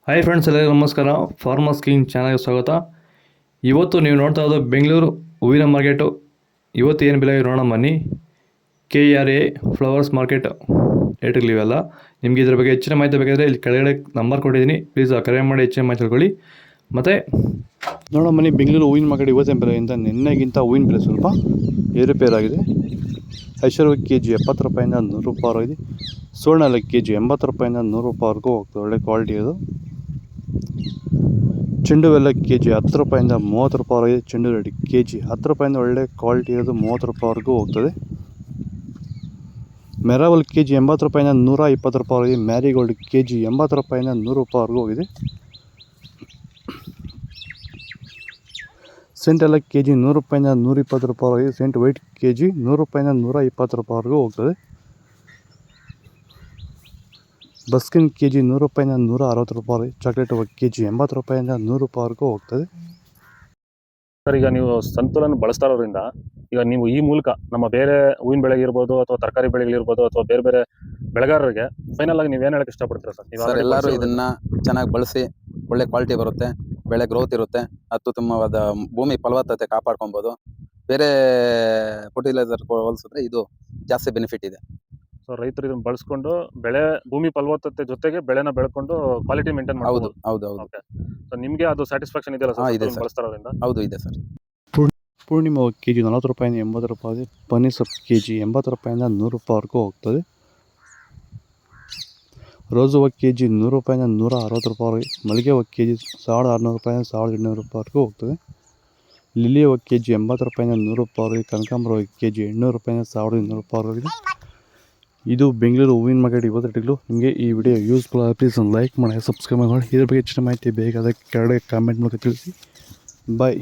Hi friends, ಎಲ್ಲರಿಗೂ ನಮಸ್ಕಾರ. Farmers king ಚಾನಲ್ಗೆ ಸ್ವಾಗತ. ಇವತ್ತು ನೀವು ನೋಡ್ತಾ ಇರೋದು ಬೆಂಗಳೂರು ಹೂವಿನ ಮಾರ್ಕೆಟು. ಇವತ್ತು ಏನು ಬೆಲೆ ನೋಡೋಣ ಬನ್ನಿ. KRA ಫ್ಲವರ್ಸ್ ಮಾರ್ಕೆಟ್ ರೇಟ್ಗಳಿವೆಲ್ಲ. ನಿಮಗೆ ಇದ್ರ ಬಗ್ಗೆ ಹೆಚ್ಚಿನ ಮಾಹಿತಿ ಬೇಕಾದರೆ ಇಲ್ಲಿ ಕೆಳಗಡೆ ನಂಬರ್ ಕೊಟ್ಟಿದ್ದೀನಿ, ಪ್ಲೀಸ್ ಕರೆ ಮಾಡಿ ಹೆಚ್ಚಿನ ಮಾಹಿತಿ ತಿಳ್ಕೊಳ್ಳಿ. ಮತ್ತು ನೋಡೋಣ ಬನ್ನಿ, ಬೆಂಗಳೂರು ಹೂವಿನ ಮಾರ್ಕೆಟ್ ಇವತ್ತಿನ ಬೆಲೆಗಿಂತ ನಿನ್ನೆಗಿಂತ ಹೂವಿನ ಬೆಲೆ ಸ್ವಲ್ಪ ಏರುಪೇರಾಗಿದೆ. ಐಶ್ವರ್ಯ KG 70 ರೂಪಾಯಿಂದ 100 ರೂಪಾಯಿವರೆಗಿದೆ. ಸುವರ್ಣ KG 80 ರೂಪಾಯಿಂದ 100 ರೂಪಾಯಿವರೆಗೂ ಹೋಗ್ತದೆ, ಒಳ್ಳೆ ಕ್ವಾಲಿಟಿ ಅದು. ಚೆಂಡು ಬೆಲ್ಲ KG 10 ರೂಪಾಯಿಂದ 30 ರೂಪಾಯಿವರೆಗಿದೆ. ಚೆಂಡು ರೆಡಿ KG 10 ರೂಪಾಯಿಂದ ಒಳ್ಳೆ ಕ್ವಾಲಿಟಿ ಇರೋದು 30 ರೂಪಾಯಿವರೆಗೂ ಹೋಗ್ತದೆ. ಮೆರಾವಲ್ KG 80 ರೂಪಾಯಿಂದ 120 ರೂಪಾಯಿವರೆಗಿದೆ. ಮ್ಯಾರಿಗೋಲ್ಡ್ KG 80 ರೂಪಾಯಿಂದ 100 ರೂಪಾಯಿವರೆಗೂ ಹೋಗಿದೆ. ಸೆಂಟ್ ಎಲ್ಲ KG 100 ರೂಪಾಯಿಂದ 120 ರೂಪಾಯಿವರೆಗಿದೆ. ಸೆಂಟ್ ವೈಟ್ KG 100 ರೂಪಾಯಿಂದ 120 ರೂಪಾಯಿವರೆಗೂ ಹೋಗ್ತದೆ. ಬಸ್ಕಿನ್ KG 100 ರೂಪಾಯಿಂದ 160 ರೂಪಾಯಿ. ಚಾಕ್ಲೇಟ್ KG 80 ರೂಪಾಯಿಂದ 100 ರೂಪಾಯಿವರೆಗೂ ಹೋಗ್ತದೆ. ಸರ್, ಈಗ ನೀವು ಸಂತುಲನ ಬಳಸ್ತಾ ಇರೋದ್ರಿಂದ ಈಗ ನೀವು ಈ ಮೂಲಕ ನಮ್ಮ ಬೇರೆ ಹೂವಿನ ಬೆಳೆಗಿರ್ಬೋದು ಅಥವಾ ತರಕಾರಿ ಬೆಳೆಗಳಿರ್ಬೋದು ಅಥವಾ ಬೇರೆ ಬೇರೆ ಬೆಳೆಗಾರರಿಗೆ ಫೈನಲ್ ಆಗಿ ನೀವೇನು ಹೇಳಕ್ಕೆ ಇಷ್ಟಪಡ್ತೀರಾ ಸರ್? ಎಲ್ಲರೂ ಇದನ್ನ ಚೆನ್ನಾಗಿ ಬಳಸಿ, ಒಳ್ಳೆ ಕ್ವಾಲಿಟಿ ಬರುತ್ತೆ, ಬೆಳೆ ಗ್ರೋತ್ ಇರುತ್ತೆ, ಅತ್ಯುತ್ತಮವಾದ ಭೂಮಿ ಫಲವತ್ತತೆ ಕಾಪಾಡ್ಕೊಬೋದು. ಬೇರೆ ಫರ್ಟಿಲೈಸರ್ ಹೋಲಿಸಿದ್ರೆ ಇದು ಜಾಸ್ತಿ ಬೆನಿಫಿಟ್ ಇದೆ. ಸೊ ರೈತರು ಇದನ್ನ ಬಳಸ್ಕೊಂಡು ಭೂಮಿ ಫಲವತ್ತತೆ ಜೊತೆಗೆ ಬೆಳೆನ ಬೆಳ್ಕೊಂಡು ಕ್ವಾಲಿಟಿ ಮೇಂಟೈನ್ ಹೌದು ಮಾಡ್ಬೋದು. ಹೌದು ಹೌದು ಓಕೆ. ಸೊ ನಿಮಗೆ ಅದು ಸ್ಯಾಟಿಸ್ಫ್ಯಾಕ್ಷನ್ ಇದೆಯಲ್ಲ ಇದೆ ಸರ್ ಸರ್. ಬಳಸ್ತಾ ಇರೋದ್ರಿಂದ? ಹೌದು ಇದೆ ಸರ್. ಪೂರ್ಣಿಮಾ KG 40 ರೂಪಾಯಿಂದ 80 ರೂಪಾಯಿ. ಪನ್ನೀರ್ ಸೊಪ್ಪು KG 80 ರೂಪಾಯಿಂದ 100 ರೂಪಾಯಿವರೆಗೂ ಹೋಗ್ತದೆ. ರೋಸ್ ಹೂವು KG 100 ರೂಪಾಯಿಂದ 160 ರೂಪಾಯಿ. ಮಲ್ಲಿಗೆ ಹೂವು KG 1600 ರೂಪಾಯಿಂದ 1800 ರೂಪಾಯಿವರೆಗೂ ಹೋಗ್ತದೆ. ಲಿಲಿ ಹೂವು KG 80 ರೂಪಾಯಿಂದ 100 ರೂಪಾಯಿ. ಕನಕಾಂಬರ ಹೂವು KG 800 ರೂಪಾಯಿಂದ 1200 ರೂಪಾಯಿವರೆಗಿದೆ. ಇದು ಬೆಂಗಳೂರು ಹೂವಿನ ಮಾರ್ಕೆಟ್ ಇವತ್ತು ರೇಟ್ಗಳು. ನಿಮಗೆ ಈ ವಿಡಿಯೋ ಯೂಸ್ಫುಲ್ ಆಗಿ ಪ್ಲೀಸ್ ಒಂದು ಲೈಕ್ ಮಾಡಿ, ಸಬ್ಸ್ಕ್ರೈಬ್ ಮಾಡಿ. ಇದ್ರ ಬಗ್ಗೆ ಹೆಚ್ಚಿನ ಮಾಹಿತಿ ಬೇಕಾದ ಕೆಳಗಡೆ ಕಾಮೆಂಟ್ ಮೂಲಕ ತಿಳಿಸಿ. ಬಾಯ್.